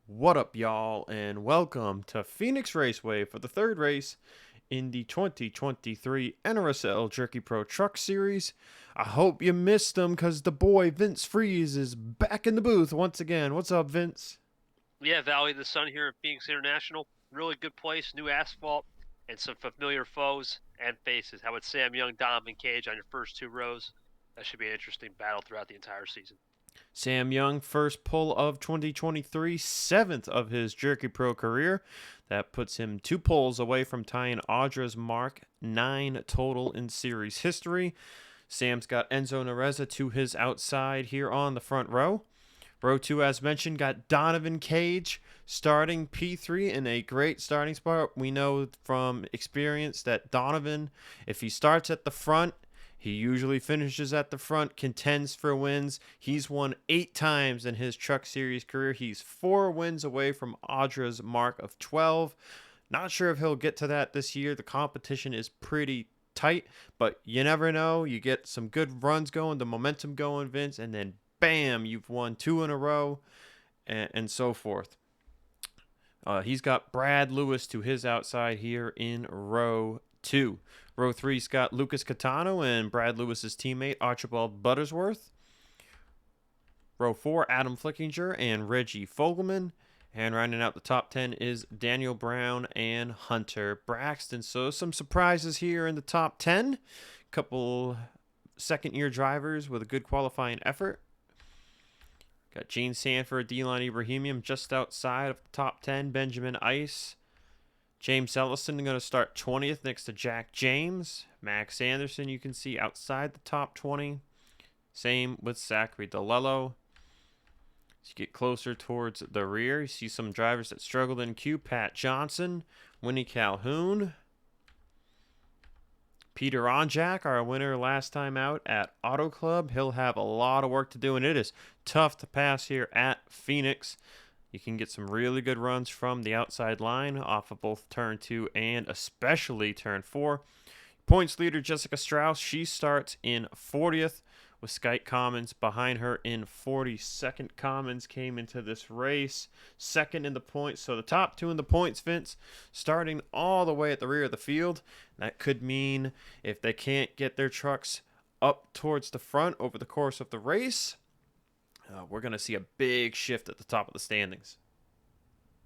What up, y'all, and welcome to Phoenix Raceway for the third race in the 2023 NRSL Jerky Pro Truck Series. I hope you missed them because the boy Vince Freeze is back in the booth once again. What's up, Vince? Yeah, Valley of the Sun here at Phoenix International. Really good place, new asphalt, and some familiar foes and faces. How about Sam Young, Donovan Cage on your first two rows? That should be an interesting battle throughout the entire season. Sam Young, first pull of 2023, seventh of his Jerky Pro career. That puts him 2 pulls away from tying Audra's mark, 9 total in series history. Sam's got Enzo Nareza to his outside here on the front row. Row 2, as mentioned, got Donovan Cage starting P3 in a great starting spot. We know from experience that Donovan, if he starts at the front, he usually finishes at the front, contends for wins. He's won 8 times in his Truck Series career. He's 4 wins away from Audra's mark of 12. Not sure if he'll get to that this year. The competition is pretty tight, but you never know. You get some good runs going, the momentum going, Vince, and then bam, you've won 2 in a row, and so forth. He's got Brad Lewis to his outside here in row 2. Row 3's got Lucas Catano and Brad Lewis's teammate Archibald Buttersworth. Row 4, Adam Flickinger and Reggie Fogelman. And rounding out the top 10 is Daniel Brown and Hunter Braxton. So some surprises here in the top 10. Couple second-year drivers with a good qualifying effort. Got Gene Sanford, Delon Ibrahimian just outside of the top 10. Benjamin Ice. James Ellison going to start 20th next to Jack James. Max Anderson you can see outside the top 20. Same with Zachary DeLello. As you get closer towards the rear, you see some drivers that struggled in queue. Pat Johnson, Winnie Calhoun. Peter Onjak, our winner last time out at Auto Club. He'll have a lot of work to do, and it is tough to pass here at Phoenix. You can get some really good runs from the outside line off of both turn 2 and especially turn 4. Points leader Jessica Strauss, she starts in 40th with Skype Commons behind her in 42nd. Commons came into this race second in the points. So the top 2 in the points, Vince, starting all the way at the rear of the field. That could mean if they can't get their trucks up towards the front over the course of the race, we're going to see a big shift at the top of the standings.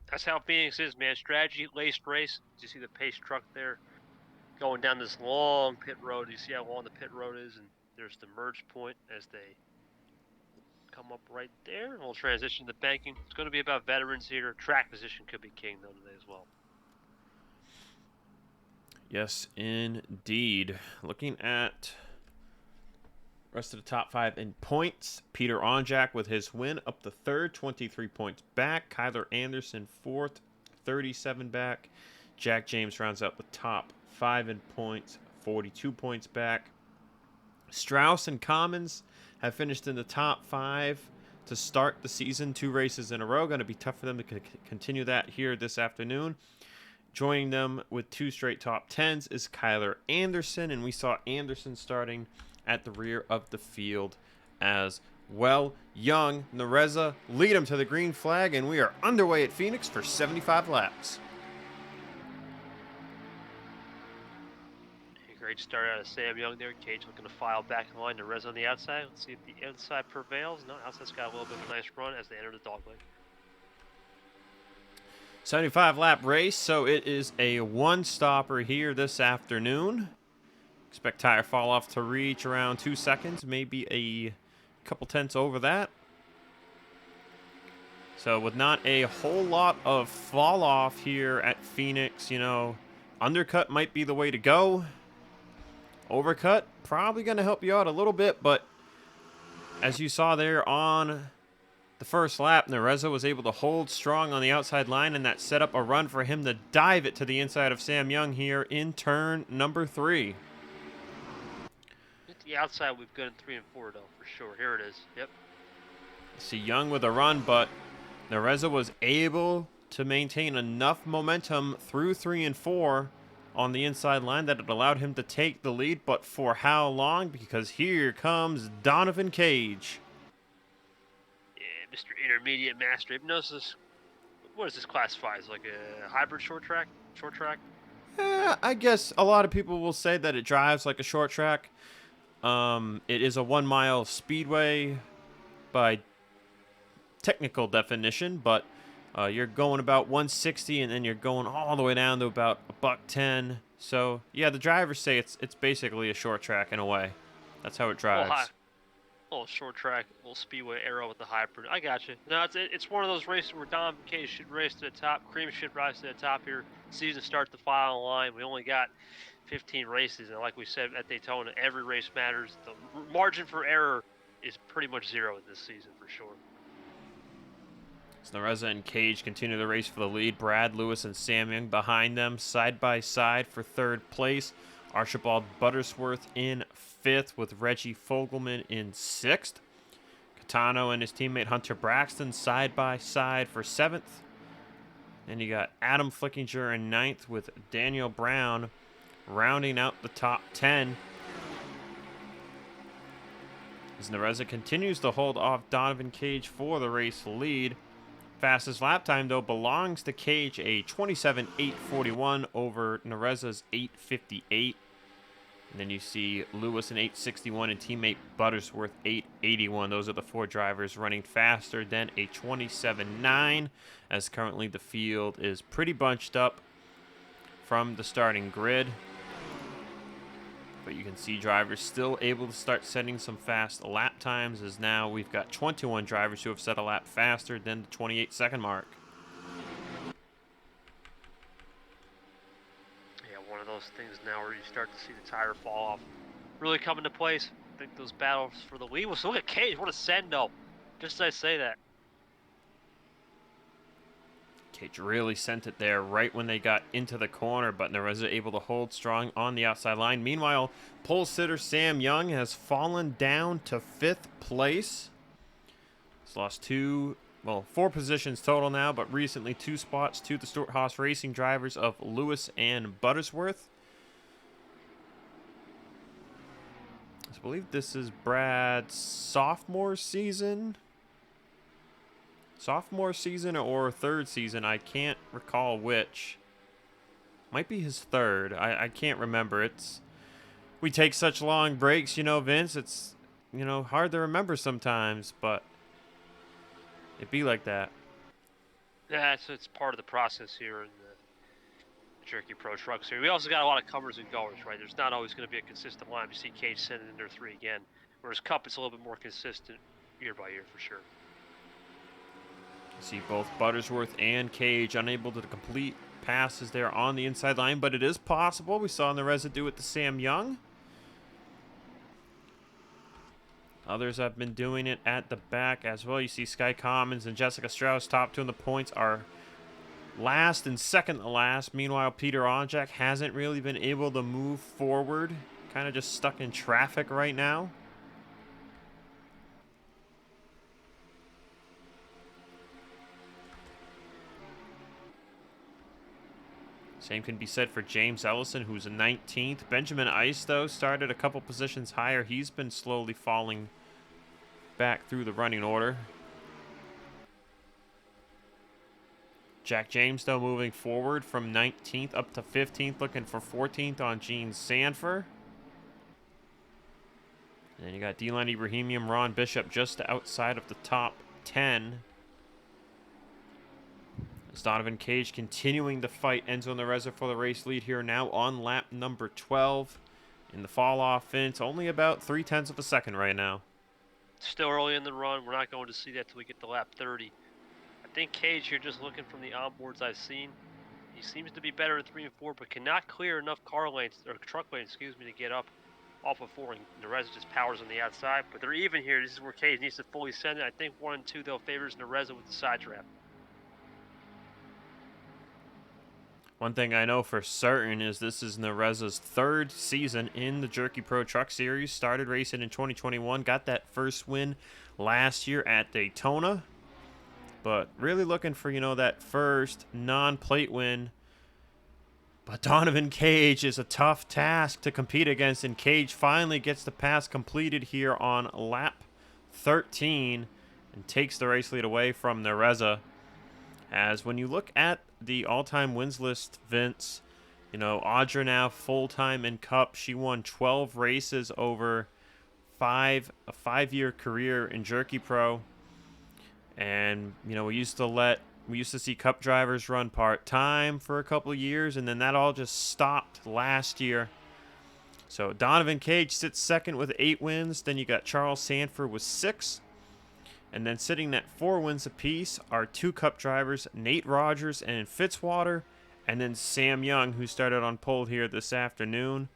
That's how Phoenix is, man. Strategy-laced race. You see the pace truck there going down this long pit road. You see how long the pit road is, and there's the merge point as they come up right there. We'll transition to banking. It's going to be about veterans here. Track position could be king, though, today as well. Yes, indeed. Looking at rest of the top 5 in points. Peter Onjak with his win up to third, 23 points back. Kyler Anderson fourth, 37 back. Jack James rounds out the top 5 in points, 42 points back. Strauss and Commons have finished in the top 5 to start the season. 2 races in a row. Going to be tough for them to continue that here this afternoon. Joining them with 2 straight top 10s is Kyler Anderson, and we saw Anderson starting at the rear of the field as well. Young, Nareza lead him to the green flag, and we are underway at Phoenix for 75 laps. Great start out of Sam Young there. Cage looking to file back in line. Nareza on the outside. Let's see if the inside prevails. No, outside's got a little bit of a nice run as they enter the dogleg. 75 lap race, so it is a one-stopper here this afternoon. Expect tire fall off to reach around 2 seconds, maybe a couple tenths over that. So with not a whole lot of fall off here at Phoenix, undercut might be the way to go. Overcut probably going to help you out a little bit, but as you saw there on the first lap, Nareza was able to hold strong on the outside line, and that set up a run for him to dive it to the inside of Sam Young here in turn number 3. The outside we've got in 3 and 4 though, for sure. Here it is. Yep. See Young with a run, but Nareza was able to maintain enough momentum through 3 and 4 on the inside line that it allowed him to take the lead. But for how long? Because here comes Donovan Cage. Yeah, Mr. Intermediate Master Hypnosis what is this classified as? Like a hybrid short track? Short track? I guess a lot of people will say that it drives like a short track. It is a 1 mile speedway by technical definition, but you're going about 160, and then you're going all the way down to about a buck 10. So yeah, the drivers say it's basically a short track in a way. That's how it drives. Little short track, little speedway arrow with the hybrid. I got you. No, it's one of those races where Dom K should race to the top. Cream should rise to the top here. Season starts the final line. We only got 15 races, and like we said at Daytona, every race matters. The margin for error is pretty much zero this season for sure. Snareza and Cage continue the race for the lead. Brad Lewis and Sam Young behind them, side by side for third place. Archibald Buttersworth in fifth, with Reggie Fogelman in sixth. Catano and his teammate Hunter Braxton side by side for seventh. And you got Adam Flickinger in ninth, with Daniel Brown rounding out the top 10. As Nareza continues to hold off Donovan Cage for the race lead. Fastest lap time, though, belongs to Cage, a 27.841 over Nareza's 8.58. And then you see Lewis in 8.61 and teammate Buttersworth 8.81. Those are the four drivers running faster than a 27.9, as currently the field is pretty bunched up from the starting grid. But you can see drivers still able to start setting some fast lap times, as now we've got 21 drivers who have set a lap faster than the 28-second mark. Yeah, one of those things now where you start to see the tire fall off really come into place. I think those battles for the lead. So look at Cage, what a send-off. Just as I say that. Cage really sent it there right when they got into the corner, but Nareza able to hold strong on the outside line. Meanwhile, pole sitter Sam Young has fallen down to fifth place. He's lost four positions total now, but recently 2 spots to the Stuart Haas Racing drivers of Lewis and Buttersworth. I believe this is Brad's sophomore season or third season. I can't recall which. Might be his third. I can't remember. We take such long breaks, Vince. It's, hard to remember sometimes, but it be like that. Yeah, it's part of the process here in the Jerky Pro Truck Series. We also got a lot of comers and goers, right? There's not always going to be a consistent line. You see Cage sending in their 3 again, whereas Cup is a little bit more consistent year by year for sure. See both Buttersworth and Cage unable to complete passes there on the inside line, but it is possible. We saw in the residue with the Sam Young. Others have been doing it at the back as well. You see Sky Commons and Jessica Strauss, top 2 in the points, are last and second to last. Meanwhile, Peter Onjak hasn't really been able to move forward. Kind of just stuck in traffic right now. Same can be said for James Ellison, who's a 19th. Benjamin Ice, though, started a couple positions higher. He's been slowly falling back through the running order. Jack James, though, moving forward from 19th up to 15th, looking for 14th on Gene Sanfer. And then you got D-Line Ibrahimian, Ron Bishop just outside of the top 10. As Donovan Cage continuing to fight Enzo Nareza for the race lead here now on lap number 12. In the fall-off fence, only about 0.3 of a second right now. Still early in the run. We're not going to see that till we get to lap 30. I think Cage here, just looking from the onboards I've seen, he seems to be better in 3 and 4, but cannot clear enough car lanes, or truck lanes, to get up off of 4. And Nareza just powers on the outside, but they're even here. This is where Cage needs to fully send it. I think 1 and 2, though, favors Nareza with the side trap. One thing I know for certain is this is Nareza's 3rd season in the Jerky Pro Truck Series. Started racing in 2021, got that first win last year at Daytona. But really looking for, that first non-plate win. But Donovan Cage is a tough task to compete against, and Cage finally gets the pass completed here on lap 13 and takes the race lead away from Nareza. As when you look at the all-time wins list, Vince, you know, Audra now full-time in Cup. She won 12 races over a 5-year career in Jerky Pro. And, you know, we used to see Cup drivers run part-time for a couple of years, and then that all just stopped last year. So Donovan Cage sits second with 8 wins. Then you got Charles Sanford with 6. And then sitting at 4 wins apiece are 2 Cup drivers, Nate Rogers and Fitzwater, and then Sam Young, who started on pole here this afternoon.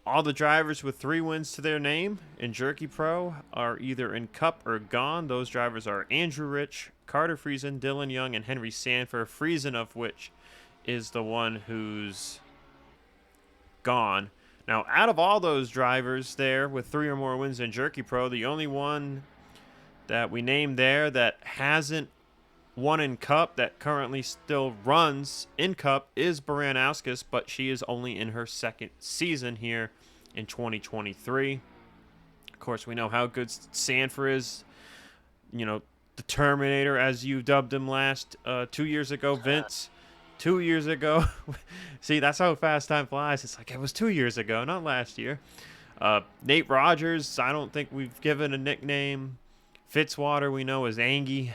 All the drivers with 3 wins to their name in Jerky Pro are either in Cup or gone. Those drivers are Andrew Rich, Carter Friesen, Dylan Young, and Henry Sanford. Friesen of which is the one who's gone. Now, out of all those drivers there with 3 or more wins in Jerky Pro, the only one that we named there that hasn't won in Cup, that currently still runs in Cup, is Baranowskis, but she is only in her 2nd season here in 2023. Of course, we know how good Sanford is, you know, the Terminator, as you dubbed him 2 years ago, Vince. 2 years ago. See, that's how fast time flies. It's like it was 2 years ago, not last year. Nate Rogers, I don't think we've given a nickname. Fitzwater, we know, is Angie.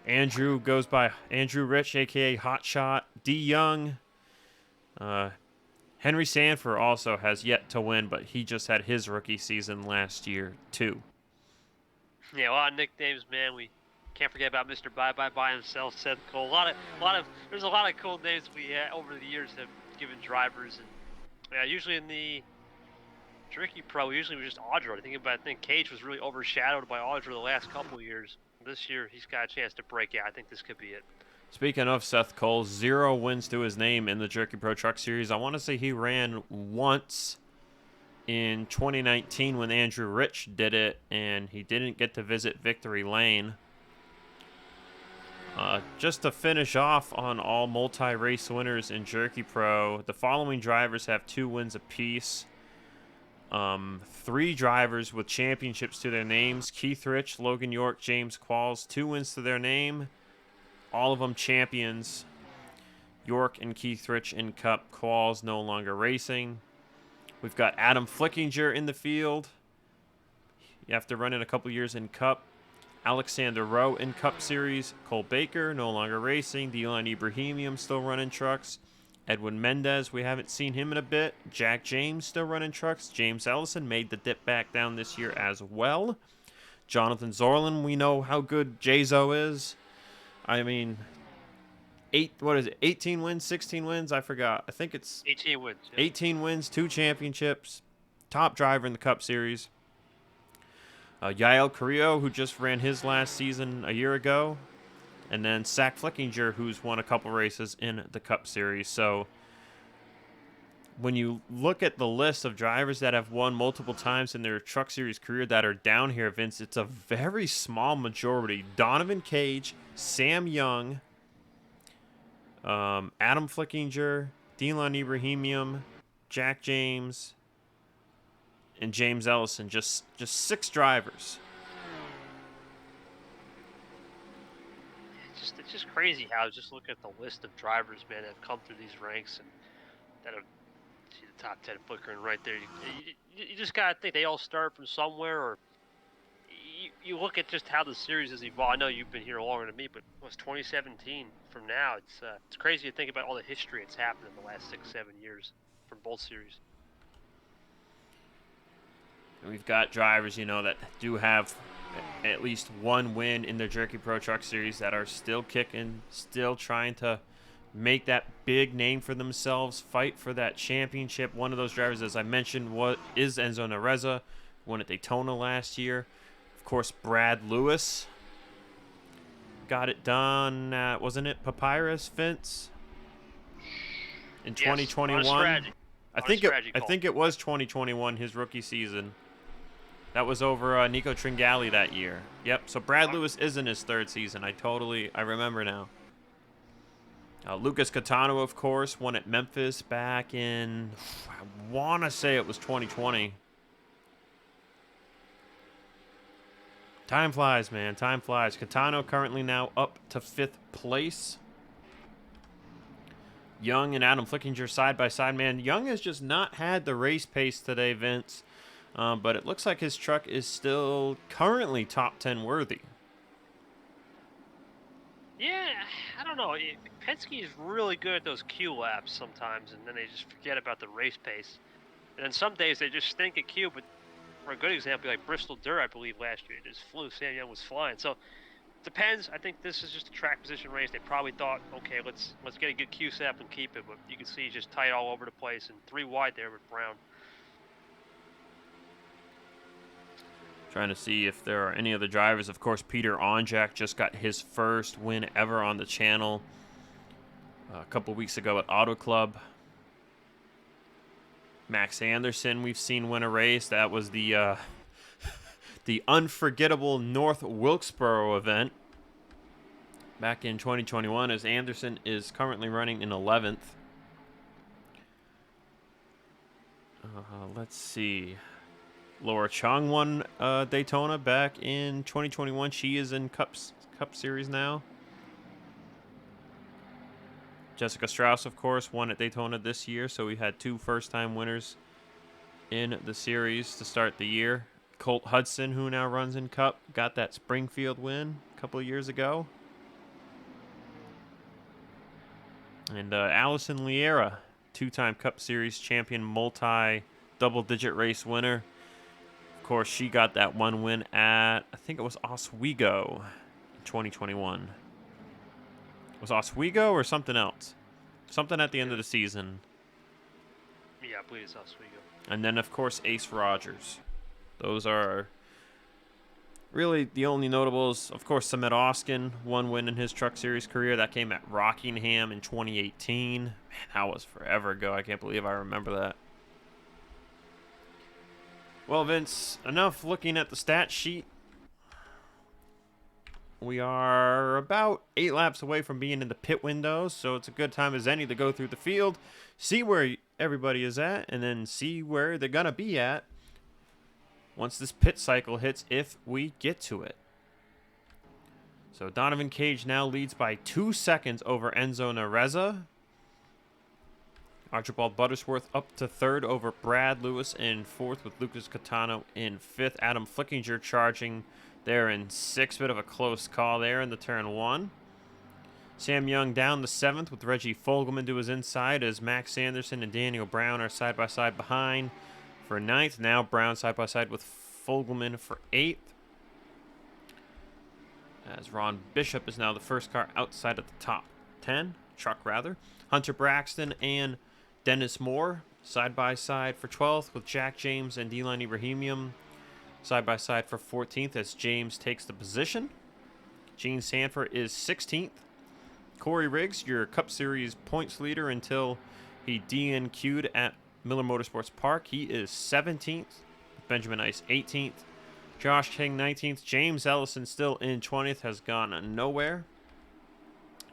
Andrew goes by Andrew Rich, a.k.a. Hotshot. D. Young. Henry Sanford also has yet to win, but he just had his rookie season last year, too. Yeah, a lot of nicknames, man. We can't forget about Mr. Bye by himself, Seth Cole. There's a lot of cool names we over the years have given drivers, and yeah, usually in the Jerky Pro, usually was just Audra. I think Cage was really overshadowed by Audra the last couple of years. This year, he's got a chance to break out. I think this could be it. Speaking of Seth Cole, 0 wins to his name in the Jerky Pro Truck Series. I want to say he ran once in 2019 when Andrew Rich did it, and he didn't get to visit Victory Lane. Just to finish off on all multi-race winners in Jerky Pro, the following drivers have 2 wins apiece. 3 drivers with championships to their names: Keith Rich, Logan York, James Qualls. 2 wins to their name. All of them champions. York and Keith Rich in Cup. Qualls no longer racing. We've got Adam Flickinger in the field. After running a couple years in Cup. Alexander Rowe in Cup Series. Cole Baker no longer racing. Dylan Ibrahimian still running trucks. Edwin Mendez, we haven't seen him in a bit. Jack James still running trucks. James Ellison made the dip back down this year as well. Jonathan Zorlin, we know how good Jazo is. I mean, 18 wins, 16 wins? I forgot. I think it's 18 wins. Yeah. 18 wins, 2 championships. Top driver in the Cup Series. Yael Carrillo, who just ran his last season a year ago. And then Zach Flickinger, who's won a couple races in the Cup Series. So when you look at the list of drivers that have won multiple times in their Truck Series career that are down here, Vince, it's a very small majority. Donovan Cage, Sam Young, Adam Flickinger, Dylan Ibrahimian, Jack James, and James Ellison. Just 6 drivers. It's just crazy how just look at the list of drivers, man, that have come through these ranks and that have see the top 10 flickering right there. You just gotta think they all start from somewhere, or you look at just how the series has evolved. I know you've been here longer than me, but it was 2017 from now. It's crazy to think about all the history that's happened in the last 6-7 years from both series. And we've got drivers, you know, that do have at least 1 win in the Jerky Pro Truck Series that are still kicking, still trying to make that big name for themselves, fight for that championship. One of those drivers, as I mentioned, is Enzo Nareza, won at Daytona last year. Of course, Brad Lewis got it done at, wasn't it Papyrus, Vince? In 2021. I think it was 2021, his rookie season. That was over Nico Tringali that year. Yep, so Brad Lewis is in his 3rd season. I remember now. Lucas Catano, of course, won at Memphis back in, I want to say it was 2020. Time flies, man. Time flies. Catano currently now up to 5th place. Young and Adam Flickinger side by side, man. Young has just not had the race pace today, Vince. But it looks like his truck is still currently top 10 worthy. Yeah, I don't know. Penske is really good at those Q laps sometimes, and then they just forget about the race pace. And then some days they just stink at Q, but for a good example, like Bristol Dirt, I believe last year, just flew. Sam Young was flying. So depends. I think this is just a track position race. They probably thought, okay, let's get a good Q setup and keep it. But you can see he's just tight all over the place and 3 wide there with Brown. Trying to see if there are any other drivers. Of course, Peter Onjak just got his first win ever on the channel a couple weeks ago at Auto Club. Max Anderson, we've seen win a race. That was the the unforgettable North Wilkesboro event back in 2021, as Anderson is currently running in 11th. Let's see. Laura Chung won Daytona back in 2021. She is in Cup Series now. Jessica Strauss, of course, won at Daytona this year, so we had 2 first-time winners in the series to start the year. Colt Hudson, who now runs in Cup, got that Springfield win a couple of years ago. And Allison Liera, 2-time Cup Series champion, multi-double-digit race winner. Of course, she got that one win at, I think it was Oswego in 2021. Was Oswego or something else? Something at the end of the season. Yeah, I believe it's Oswego. And then, of course, Ace Rogers. Those are really the only notables. Of course, Samet Oskin, 1 win in his Truck Series career. That came at Rockingham in 2018. Man, that was forever ago. I can't believe I remember that. Well, Vince, enough looking at the stat sheet. We are about 8 laps away from being in the pit window, so it's a good time as any to go through the field, see where everybody is at, and then see where they're going to be at once this pit cycle hits, if we get to it. So Donovan Cage now leads by 2 seconds over Enzo Nareza. Archibald Buttersworth up to 3rd over Brad Lewis in 4th, with Lucas Catano in 5th. Adam Flickinger charging there in 6th. Bit of a close call there in the turn 1. Sam Young down to 7th with Reggie Fogelman to his inside, as Max Anderson and Daniel Brown are side by side behind for 9th. Now Brown side by side with Fogelman for 8th. As Ron Bishop is now the first car outside of the top 10, truck rather. Hunter Braxton and Dennis Moore side by side for 12th, with Jack James and D-Line Ibrahimian side by side for 14th, as James takes the position. Gene Sanford is 16th. Corey Riggs, your Cup Series points leader until he DNQ'd at Miller Motorsports Park. He is 17th. Benjamin Ice 18th. Josh King 19th. James Ellison still in 20th, has gone nowhere.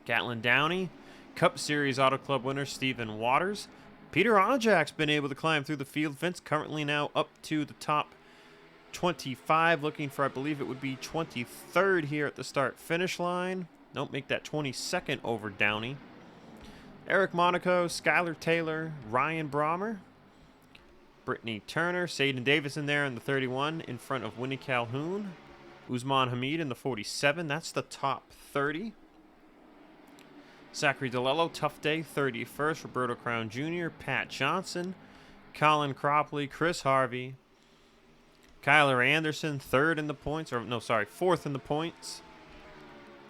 Gatlin Downey, Cup Series Auto Club winner Stephen Waters. Peter Onjak's been able to climb through the field. Vince currently now up to the top 25, looking for, I believe it would be 23rd here at the start-finish line. Don't make that 22nd over Downey. Eric Monaco, Skylar Taylor, Ryan Brommer, Brittany Turner, Saden Davison there in the 31 in front of Winnie Calhoun. Usman Hamid in the 47. That's the top 30. Zachary DeLello, Tough Day, 31st. Roberto Crown Jr., Pat Johnson, Colin Cropley, Chris Harvey, Kyler Anderson, 4th in the points.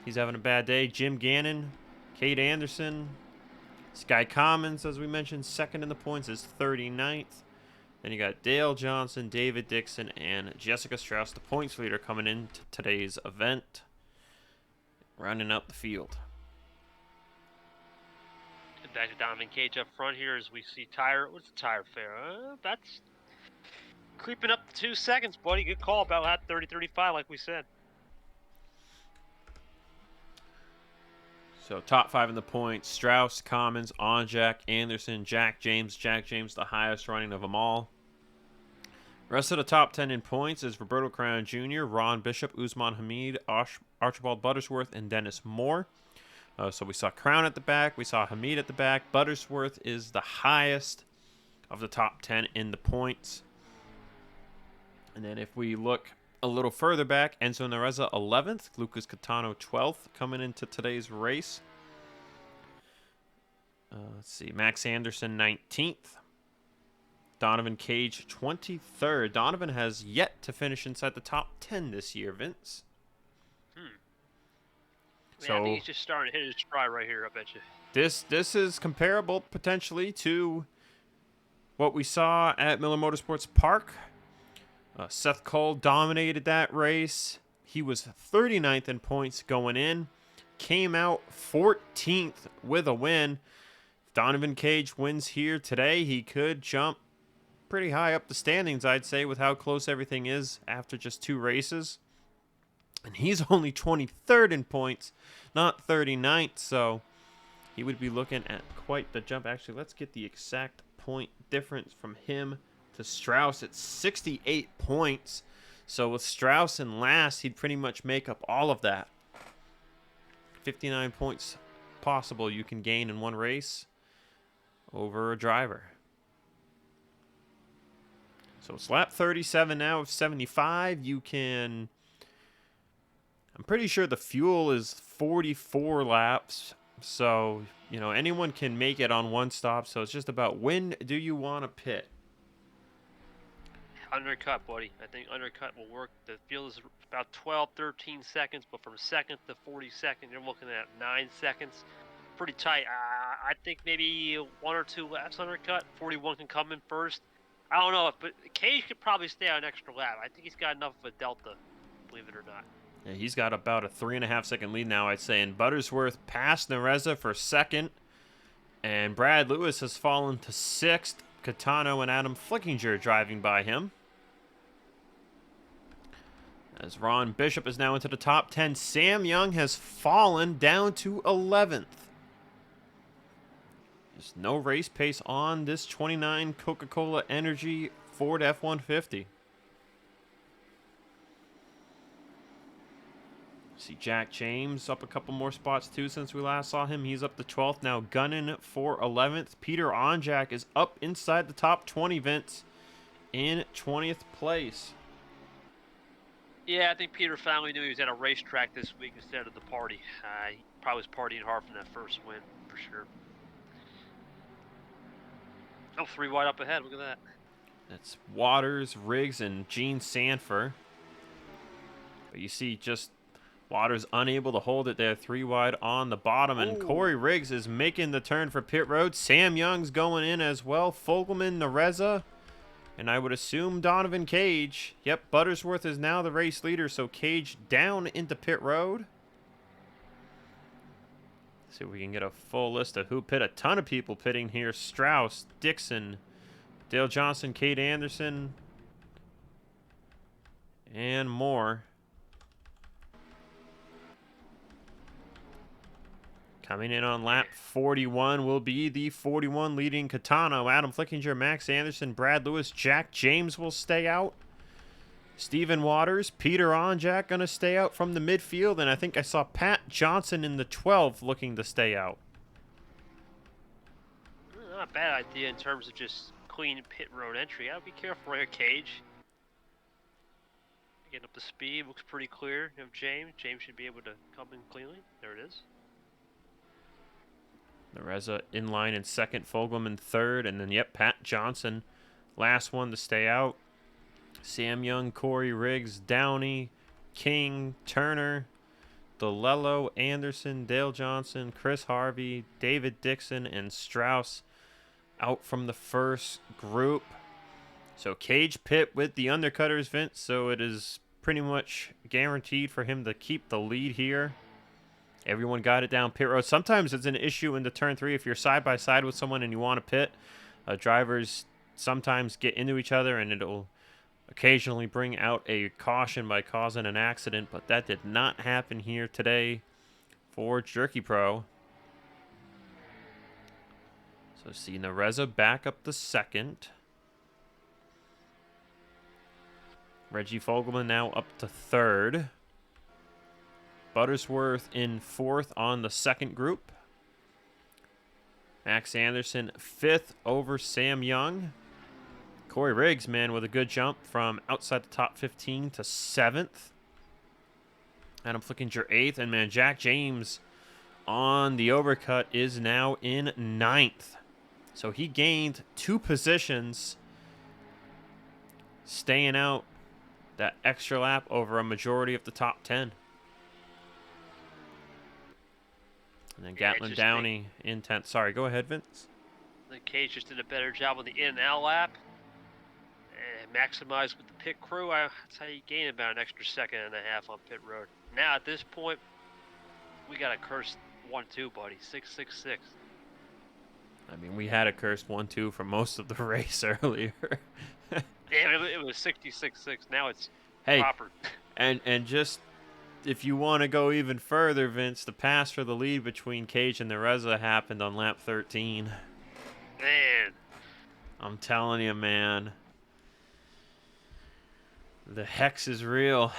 He's having a bad day. Jim Gannon, Kate Anderson, Sky Commons, as we mentioned, 2nd in the points, is 39th. Then you got Dale Johnson, David Dixon, and Jessica Strauss, the points leader, coming into today's event, rounding out the field. Back to Donovan Cage up front here as we see what's the tire fair? That's creeping up to 2 seconds, buddy. Good call about that 30-35, like we said. So top 5 in the points: Strauss, Commons, Onjak, Anderson, Jack James. Jack James, the highest running of them all. Rest of the top 10 in points is Roberto Crown Jr., Ron Bishop, Usman Hamid, Archibald Buttersworth, and Dennis Moore. So we saw Crown at the back. We saw Hamid at the back. Buttersworth is the highest of the top 10 in the points. And then if we look a little further back, Enzo Nareza 11th, Lucas Catano 12th coming into today's race. Let's see, Max Anderson 19th. Donovan Cage 23rd. Donovan has yet to finish inside the top 10 this year, Vince. Yeah, I think he's just starting to hit his stride right here, I bet you. This is comparable potentially to what we saw at Miller Motorsports Park. Seth Cole dominated that race. He was 39th in points going in. Came out 14th with a win. If Donovan Cage wins here today, he could jump pretty high up the standings, I'd say, with how close everything is after just 2 races. And he's only 23rd in points, not 39th, so he would be looking at quite the jump. Actually, let's get the exact point difference from him to Strauss at 68 points. So with Strauss in last, he'd pretty much make up all of that. 59 points possible you can gain in one race over a driver. So it's lap 37 now of 75. You can... I'm pretty sure the fuel is 44 laps. So, you know, anyone can make it on one stop. So it's just about when do you want to pit? Undercut, buddy. I think undercut will work. The field is about 12, 13 seconds, but from second to 42nd, you're looking at 9 seconds. Pretty tight. I think maybe 1 or 2 laps undercut. 41 can come in first. I don't know, but Cage could probably stay on an extra lap. I think he's got enough of a delta, believe it or not. Yeah, he's got about a 3.5 second lead now, I'd say. And Buttersworth passed Nareza for second. And Brad Lewis has fallen to 6th. Catano and Adam Flickinger driving by him. As Ron Bishop is now into the top 10. Sam Young has fallen down to 11th. There's no race pace on this 29 Coca-Cola Energy Ford F-150. See Jack James up a couple more spots too since we last saw him. He's up to 12th now, gunning for 11th. Peter Onjak is up inside the top 20, Vince, in 20th place. Yeah, I think Peter finally knew he was at a racetrack this week instead of the party. He probably was partying hard from that first win, for sure. Oh, 3 wide up ahead. Look at that. That's Waters, Riggs, and Gene Sanford. But you see just Waters unable to hold it there, 3 wide on the bottom. And Corey Riggs is making the turn for pit road. Sam Young's going in as well. Fogelman, Nareza, and I would assume Donovan Cage. Yep, Buttersworth is now the race leader, so Cage down into pit road. See if we can get a full list of who pit. A ton of people pitting here. Strauss, Dixon, Dale Johnson, Kate Anderson, and more. Coming in on lap 41 will be the 41 leading Catano. Adam Flickinger, Max Anderson, Brad Lewis, Jack James will stay out. Stephen Waters, Peter Onjak going to stay out from the midfield. And I think I saw Pat Johnson in the 12 looking to stay out. Not a bad idea in terms of just clean pit road entry. I'll be careful here, Cage. Getting up to speed, looks pretty clear. You have James. James should be able to come in cleanly. There it is. Nareza in line in second, Fogelman third, and then, yep, Pat Johnson, last one to stay out. Sam Young, Corey Riggs, Downey, King, Turner, DeLello, Anderson, Dale Johnson, Chris Harvey, David Dixon, and Strauss out from the first group. So Cage pit with the undercutters, Vince, so it is pretty much guaranteed for him to keep the lead here. Everyone got it down pit road. Sometimes it's an issue in the turn 3 if you're side by side with someone and you want to pit. Drivers sometimes get into each other and it'll occasionally bring out a caution by causing an accident, but that did not happen here today for Jerky Pro. So see Nareza back up the second. Reggie Fogelman now up to third. Buttersworth in fourth on the second group. Max Anderson fifth over Sam Young. Corey Riggs, man, with a good jump from outside the top 15 to seventh. Adam Flickinger eighth. And, man, Jack James on the overcut is now in ninth. So he gained 2 positions, staying out that extra lap over a majority of the top 10. And then Gatlin Downey in 10th. Sorry, go ahead, Vince. The Cage just did a better job on the in and out lap. And maximized with the pit crew. That's how you gain about an extra second and a half on pit road. Now at this point, we got a cursed 1-2, buddy. 6-6-6. I mean, we had a cursed 1-2 for most of the race earlier. Yeah, it was 66-6. Now it's proper. And just, if you want to go even further, Vince, the pass for the lead between Cage and Nereza happened on lap 13. Man. I'm telling you, man. The hex is real.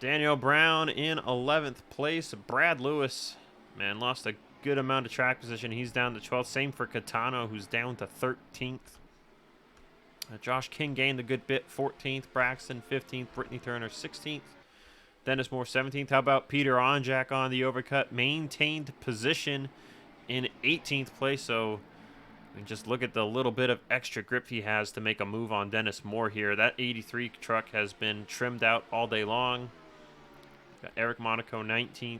Daniel Brown in 11th place. Brad Lewis, man, lost a good amount of track position. He's down to 12th. Same for Catano, who's down to 13th. Josh King gained a good bit, 14th. Braxton, 15th. Brittany Turner, 16th. Dennis Moore, 17th. How about Peter Onjak on the overcut? Maintained position in 18th place. So we can just look at the little bit of extra grip he has to make a move on Dennis Moore here. That 83 truck has been trimmed out all day long. Got Eric Monaco, 19th.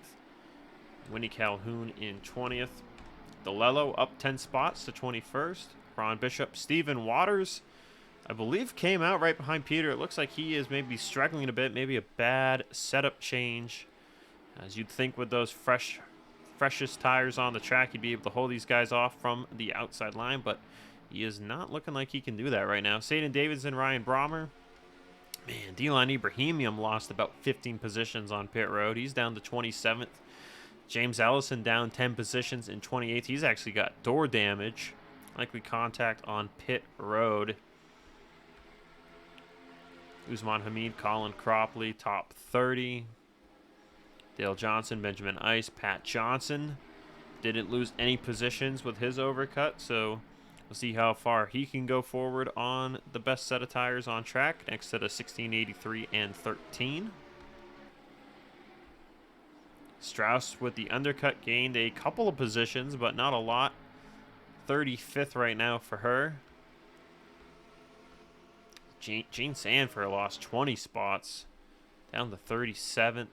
Winnie Calhoun in 20th. DeLello up 10 spots to 21st. Ron Bishop. Stephen Waters, I believe, came out right behind Peter. It looks like he is maybe struggling a bit. Maybe a bad setup change. As you'd think with those freshest tires on the track, you'd be able to hold these guys off from the outside line. But he is not looking like he can do that right now. Sadin Davidson, Ryan Brommer. Man, Delon Ibrahimium lost about 15 positions on pit road. He's down to 27th. James Ellison down 10 positions in 28th. He's actually got door damage. Likely contact on pit road. Usman Hamid, Colin Cropley, top 30. Dale Johnson, Benjamin Ice, Pat Johnson. Didn't lose any positions with his overcut, so we'll see how far he can go forward on the best set of tires on track. Next set of 16, 83, and 13. Strauss with the undercut gained a couple of positions, but not a lot. 35th right now for her. Gene Sanford lost 20 spots, down to 37th.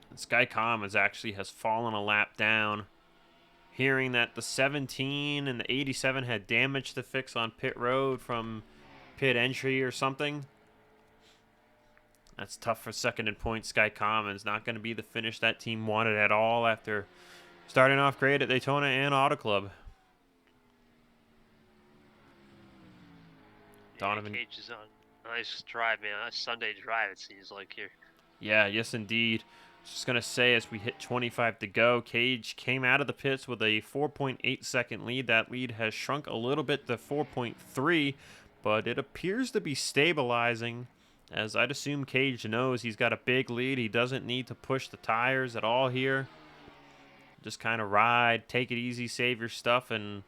And Sky Commons actually has fallen a lap down, hearing that the 17 and the 87 had damage to fix on pit road from pit entry or something. That's tough for second in points. Sky Commons not going to be the finish that team wanted at all after starting off great at Daytona and Auto Club. Donovan Cage is on a nice drive, man. Nice Sunday drive, it seems like here. Yeah, yes, indeed. Just going to say, as we hit 25 to go, Cage came out of the pits with a 4.8 second lead. That lead has shrunk a little bit to 4.3, but it appears to be stabilizing. As I'd assume Cage knows he's got a big lead. He doesn't need to push the tires at all here. Just kind of ride, take it easy, save your stuff, and,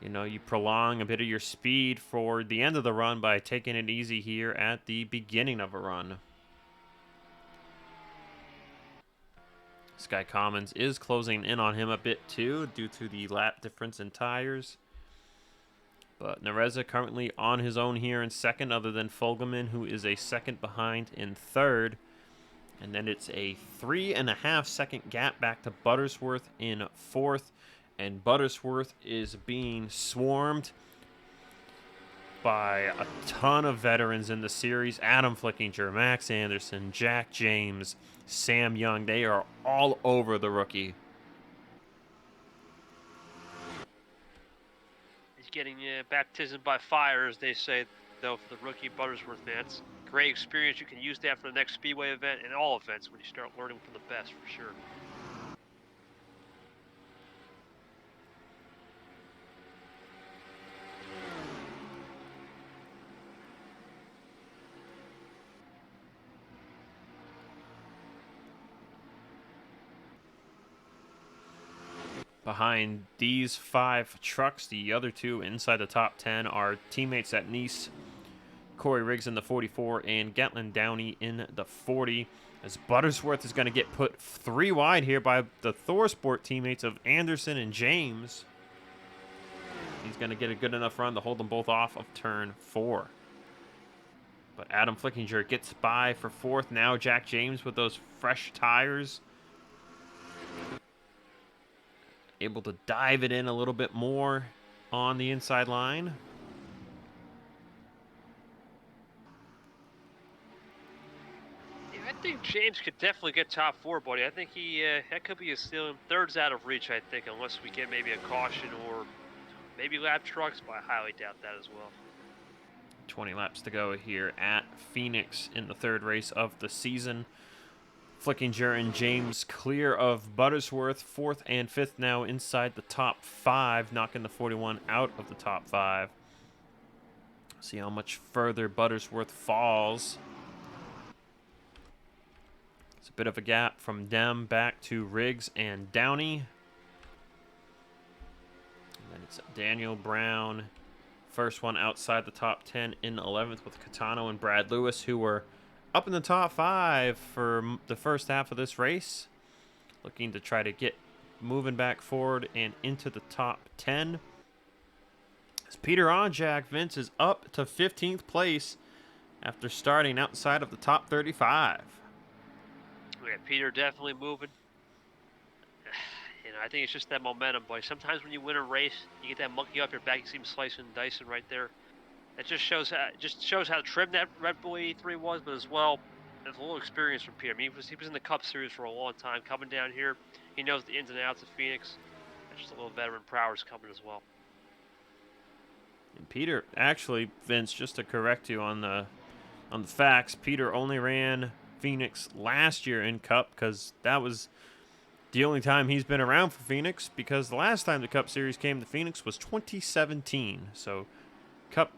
you know, you prolong a bit of your speed for the end of the run by taking it easy here at the beginning of a run. Sky Commons is closing in on him a bit too due to the lap difference in tires. But Nereza currently on his own here in second, other than Fogelman, who is a second behind in third. And then it's a 3.5 second gap back to Buttersworth in fourth. And Buttersworth is being swarmed by a ton of veterans in the series. Adam Flickinger, Max Anderson, Jack James, Sam Young. They are all over the rookie. Getting baptism by fire, as they say, though, for the rookie Buttersworth, man. It's great experience. You can use that for the next Speedway event and all events when you start learning from the best, for sure. Behind these 5 trucks, the other 2 inside the top 10 are teammates at Nice, Corey Riggs in the 44 and Gatlin Downey in the 40. As Buttersworth is going to get put 3 wide here by the ThorSport teammates of Anderson and James. He's going to get a good enough run to hold them both off of turn 4. But Adam Flickinger gets by for 4th. Now Jack James with those fresh tires, able to dive it in a little bit more on the inside line. Yeah, I think James could definitely get top 4, buddy. I think he that could be a steal. 3rd's out of reach, I think, unless we get maybe a caution or maybe lap trucks, but I highly doubt that as well. 20 laps to go here at Phoenix in the 3rd race of the season. Flickinger and James clear of Buttersworth, 4th and 5th now inside the top 5, knocking the 41 out of the top 5. See how much further Buttersworth falls. It's a bit of a gap from them back to Riggs and Downey. And then it's Daniel Brown, first one outside the top 10 in 11th with Catano and Brad Lewis, who were up in the top 5 for the first half of this race. Looking to try to get moving back forward and into the top 10. As Peter Onjak, Vince, is up to 15th place after starting outside of the top 35. Yeah, Peter definitely moving. You know, I think it's just that momentum, boy. Sometimes when you win a race, you get that monkey up your back. You see him slicing and dicing right there. It just shows how trim that Red Bull 83 was, but as well, there's a little experience from Peter. I mean, he was in the Cup Series for a long time. Coming down here, he knows the ins and outs of Phoenix. There's just a little veteran prowess coming as well. And Peter, actually, Vince, just to correct you on the facts, Peter only ran Phoenix last year in Cup because that was the only time he's been around for Phoenix, because the last time the Cup Series came to Phoenix was 2017. So Cup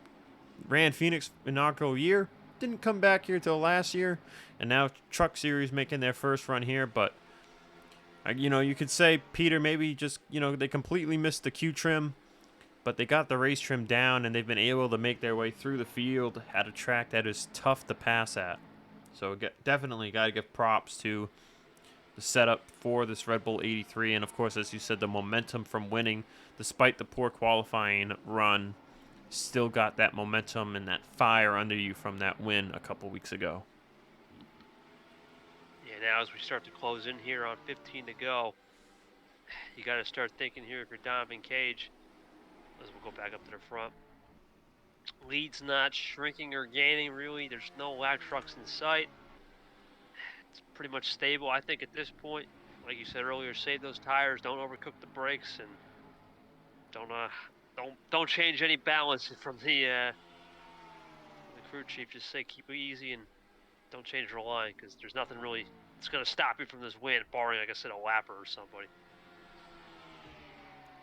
ran Phoenix inaugural year, didn't come back here till last year, and now Truck Series making their first run here. But you know, you could say Peter maybe just, you know, they completely missed the Q trim, but they got the race trim down and they've been able to make their way through the field at a track that is tough to pass at. So definitely got to give props to the setup for this Red Bull 83, and of course, as you said, the momentum from winning despite the poor qualifying run. Still got that momentum and that fire under you from that win a couple weeks ago. Yeah, now as we start to close in here on 15 to go, you got to start thinking here if you're Donovan Cage, as we'll go back up to the front. Lead's not shrinking or gaining, really. There's no lap trucks in sight. It's pretty much stable, I think, at this point. Like you said earlier, save those tires, don't overcook the brakes, and don't change any balance from the crew chief. Just say keep it easy and don't change your line, because there's nothing really that's going to stop you from this win, barring, like I said, a lapper or somebody.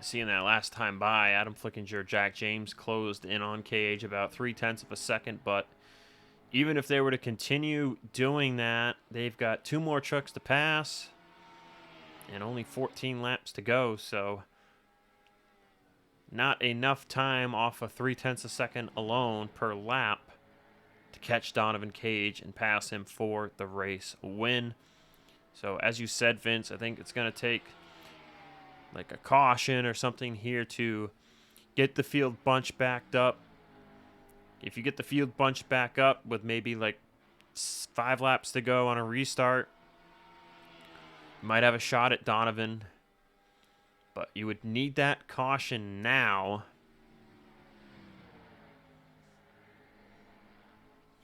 Seeing that last time by, Adam Flickinger, Jack James closed in on KH about 0.3 of a second, but even if they were to continue doing that, they've got 2 more trucks to pass and only 14 laps to go, so not enough time off of 0.3 a second alone per lap to catch Donovan Cage and pass him for the race win. So as you said, Vince, I think it's going to take like a caution or something here to get the field bunch backed up. If you get the field bunch back up with maybe like 5 laps to go on a restart, you might have a shot at Donovan. But you would need that caution now.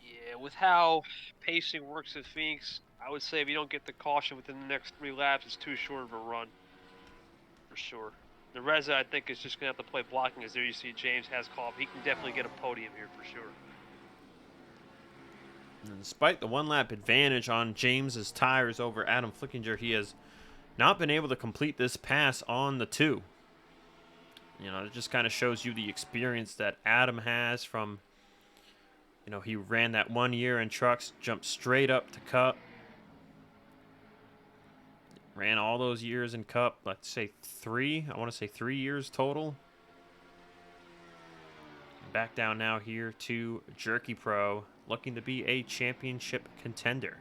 Yeah, with how pacing works at Phoenix, I would say if you don't get the caution within the next 3 laps, it's too short of a run. For sure. The Reza, I think, is just going to have to play blocking, as there you see James has called. He can definitely get a podium here for sure. And despite the 1-lap advantage on James's tires over Adam Flickinger, he has not been able to complete this pass on the 2. You know, it just kind of shows you the experience that Adam has from, you know, he ran that 1 year in trucks, jumped straight up to Cup, Ran all those years in Cup. Let's say 3. I want to say 3 years total. Back down now here to Jerky Pro, looking to be a championship contender.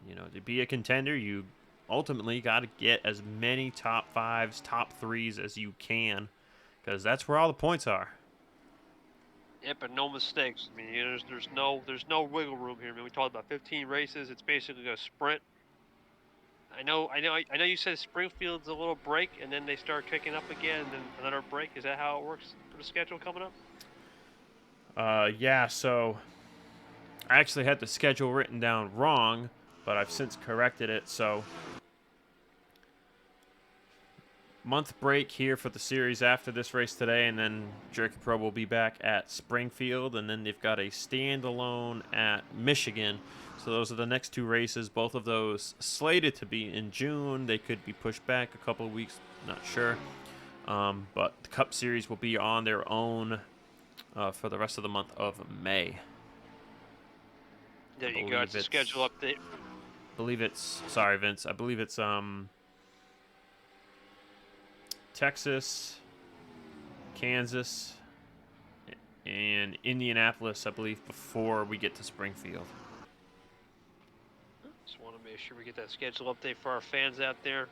You know, to be a contender, you ultimately got to get as many top 5s, top 3s as you can, because that's where all the points are. Yeah, but no mistakes. I mean, there's no wiggle room here. I mean, we talked about 15 races. It's basically a sprint. I know you said Springfield's a little break, and then they start kicking up again, and then another break. Is that how it works for the schedule coming up? Yeah, so I actually had the schedule written down wrong, but I've since corrected it. So month break here for the series after this race today, and then Jerky Pro will be back at Springfield, and then they've got a standalone at Michigan. So those are the next 2 races. Both of those slated to be in June. They could be pushed back a couple of weeks, not sure. But the Cup Series will be on their own for the rest of the month of May. There you go. It's a schedule update. Sorry, Vince. I believe it's Texas, Kansas, and Indianapolis, I believe, before we get to Springfield. Just want to make sure we get that schedule update for our fans out there.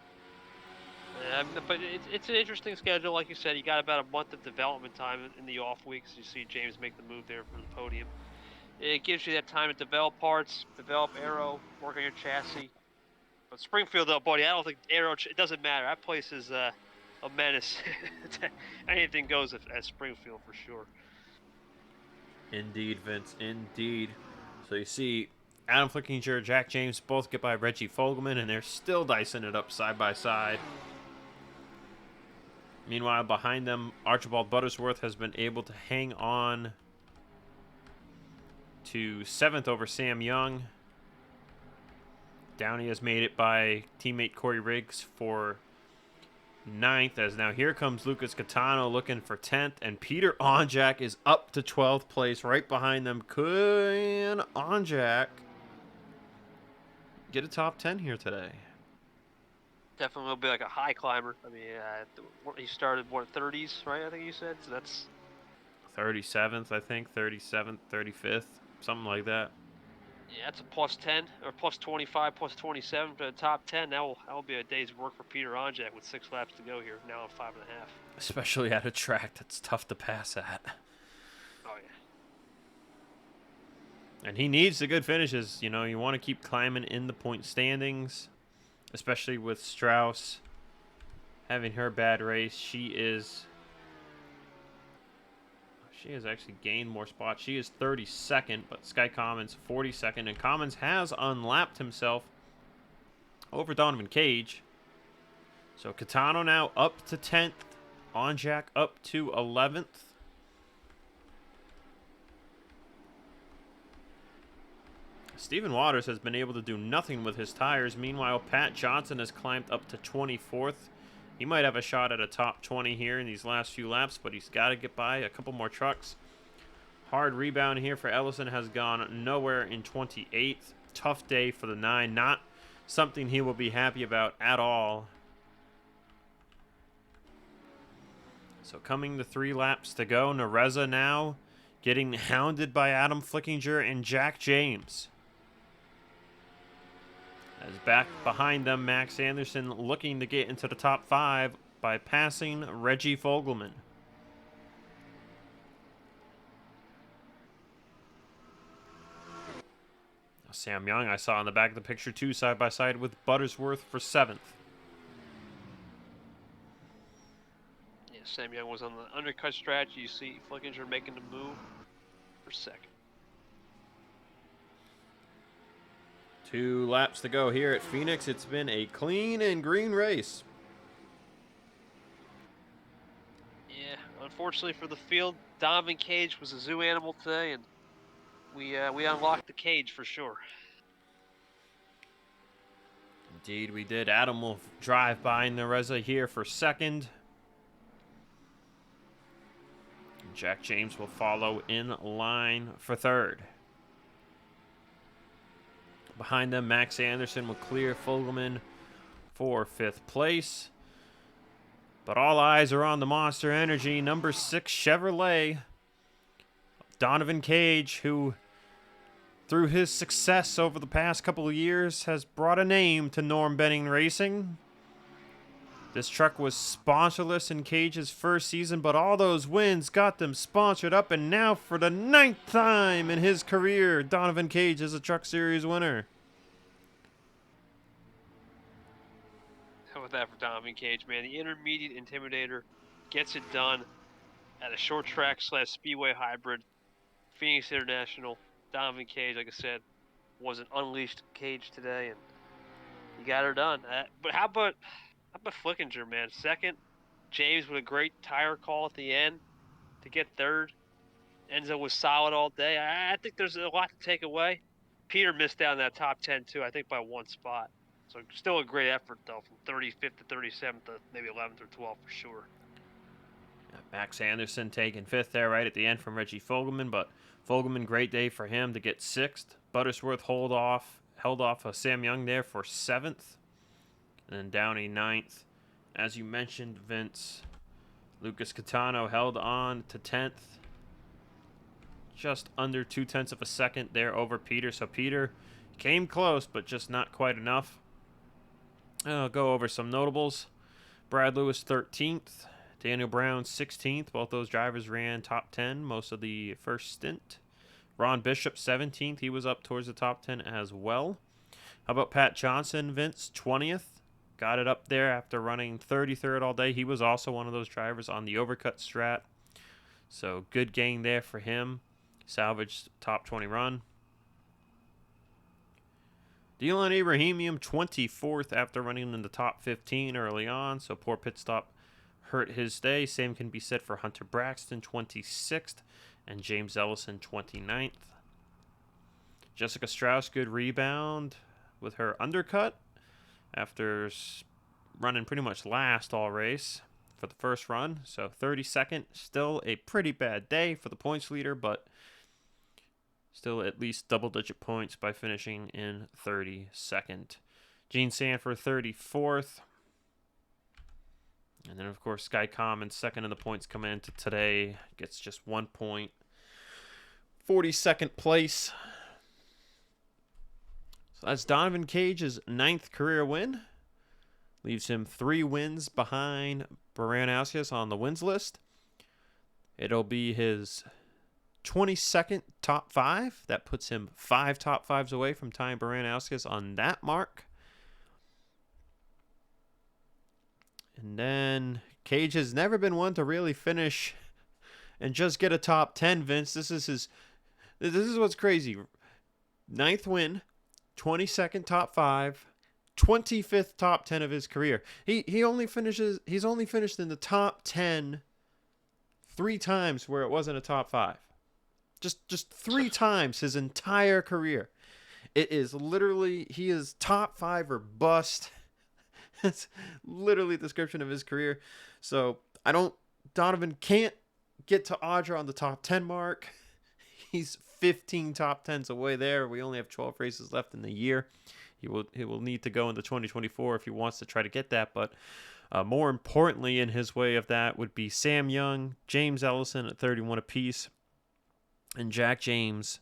But it's an interesting schedule. Like you said, you got about a month of development time in the off weeks. You see James make the move there for the podium. It gives you that time to develop parts, develop aero, work on your chassis. But Springfield, though, buddy, I don't think aero, it doesn't matter. That place is a menace. Anything goes at Springfield for sure. Indeed, Vince, indeed. So you see Adam Flickinger, Jack James both get by Reggie Fogelman, and they're still dicing it up side by side. Meanwhile, behind them, Archibald Buttersworth has been able to hang on to 7th over Sam Young. Downey has made it by teammate Corey Riggs for 9th, as now here comes Lucas Catano looking for 10th, and Peter Onjak is up to 12th place right behind them. Can Onjak get a top 10 here today? Definitely will be like a high climber. I mean, he started, 30s, right? I think you said. So that's 37th, I think, 37th, 35th, something like that. Yeah, that's a plus 10 or plus 25, plus 27 to the top 10. That will be a day's work for Peter Onjak with 6 laps to go here. Now on 5.5. Especially at a track that's tough to pass at. Oh yeah. And he needs the good finishes. You know, you want to keep climbing in the point standings, especially with Strauss having her bad race. She has actually gained more spots. She is 32nd, but Sky Commons 42nd. And Commons has unlapped himself over Donovan Cage. So Catano now up to 10th. Onjak up to 11th. Stephen Waters has been able to do nothing with his tires. Meanwhile, Pat Johnson has climbed up to 24th. He might have a shot at a top 20 here in these last few laps, but he's got to get by a couple more trucks. Hard rebound here for Ellison has gone nowhere in 28th. Tough day for the 9. Not something he will be happy about at all. So coming to 3 laps to go. Nereza now getting hounded by Adam Flickinger and Jack James. As back behind them, Max Anderson looking to get into the top 5 by passing Reggie Fogelman. Sam Young I saw in the back of the picture too, side by side with Buttersworth for 7th. Yeah, Sam Young was on the undercut strategy. You see Flickinger making the move for 2nd. 2 laps to go here at Phoenix. It's been a clean and green race. Yeah, unfortunately for the field, Donovan Cage was a zoo animal today, and we unlocked the cage for sure. Indeed, we did. Adam will drive by Nereza here for 2nd. Jack James will follow in line for 3rd. Behind them, Max Anderson will clear Fogelman for 5th place. But all eyes are on the Monster Energy number 6 Chevrolet. Donovan Cage, who through his success over the past couple of years has brought a name to Norm Benning Racing. This truck was sponsorless in Cage's first season, but all those wins got them sponsored up, and now for the 9th time in his career, Donovan Cage is a Truck Series winner. How about that for Donovan Cage, man? The intermediate intimidator gets it done at a short track / speedway hybrid. Phoenix International. Donovan Cage, like I said, was an unleashed Cage today, and he got her done. But how about Flickinger, man? Second, James with a great tire call at the end to get third. Enzo was solid all day. I think there's a lot to take away. Peter missed out in that top 10 too, I think by 1 spot. So still a great effort though, from 35th to 37th to maybe 11th or 12th for sure. Max Anderson taking 5th there right at the end from Reggie Fogelman, but Fogelman, great day for him to get 6th. Buttersworth held off Sam Young there for 7th. And then Downey 9th. As you mentioned, Vince, Lucas Catano held on to 10th. Just under 0.2 of a second there over Peter. So Peter came close, but just not quite enough. I'll go over some notables. Brad Lewis 13th. Daniel Brown 16th. Both those drivers ran top 10 most of the first stint. Ron Bishop 17th. He was up towards the top 10 as well. How about Pat Johnson, Vince? 20th. Got it up there after running 33rd all day. He was also one of those drivers on the overcut strat. So good gain there for him. Salvaged top 20 run. Dylan Ibrahimian 24th after running in the top 15 early on. So poor pit stop hurt his day. Same can be said for Hunter Braxton 26th and James Ellison 29th. Jessica Strauss, good rebound with her undercut after running pretty much last all race for the first run. So 32nd, still a pretty bad day for the points leader, but still at least double-digit points by finishing in 32nd. Gene Sanford 34th. And then, of course, Sky Common second in the points come into today. Gets just 1 point. 42nd place. So that's Donovan Cage's 9th career win. Leaves him 3 wins behind Baranowskis on the wins list. It'll be his 22nd top 5. That puts him 5 top 5s away from tying Baranowskis on that mark. And then Cage has never been one to really finish and just get a top 10, Vince. This is what's crazy. 9th win, 22nd top 5, 25th top 10 of his career. He's only finished in the top 10 3 times where it wasn't a top 5. Just 3 times his entire career. It is literally, he is top 5 or bust. That's literally the description of his career. So Donovan can't get to Audra on the top 10 mark. He's 15 top 10s away there. We only have 12 races left in the year. He will need to go into 2024 if he wants to try to get that. But more importantly in his way of that would be Sam Young, James Ellison at 31 apiece, and Jack James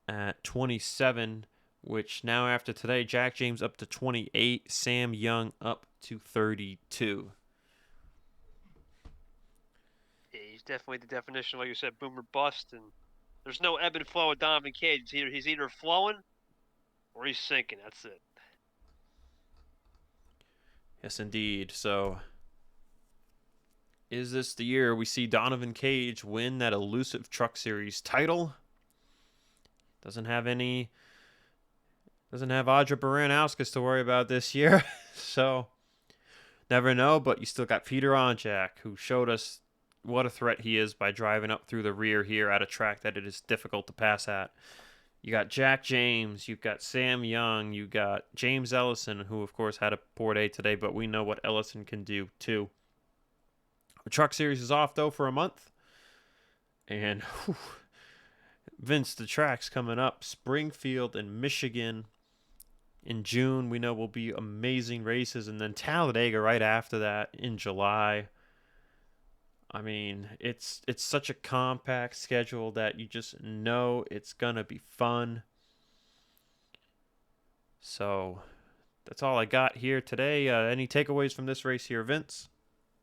at 27, which now after today, Jack James up to 28, Sam Young up to 32. Yeah, he's definitely the definition, like you said, boomer bust, and there's no ebb and flow with Donovan Cage. He's either flowing or he's sinking. That's it. Yes, indeed. So, is this the year we see Donovan Cage win that elusive Truck Series title? Doesn't have Audra Baranowskis to worry about this year. So, never know, but you still got Peter Onjak, who showed us what a threat he is by driving up through the rear here at a track that it is difficult to pass at. You got Jack James, you've got Sam Young, you got James Ellison, who of course had a poor day today, but we know what Ellison can do too. The Truck Series is off though for a month. And Vince, the track's coming up. Springfield and Michigan. in June, we know will be amazing races, and then Talladega right after that in July. I mean, it's such a compact schedule that you just know it's gonna be fun. So that's all I got here today. Any takeaways from this race here, Vince?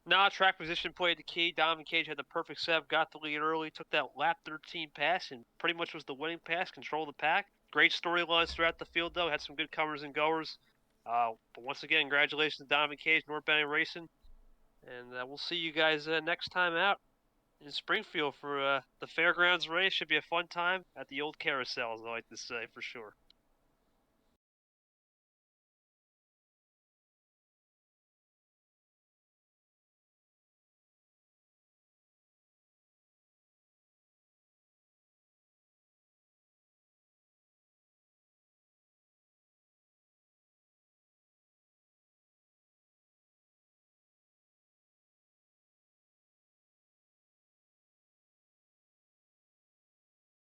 Nah, track position played the key. Donovan Cage had the perfect setup, got the lead early, took that lap 13 pass, and pretty much was the winning pass, control the pack. Great storylines throughout the field, though. Had some good comers and goers. But once again, congratulations to Donovan Cage, North Benny Racing. And we'll see you guys next time out in Springfield for the fairgrounds race. Should be a fun time at the old carousel, as I like to say, for sure.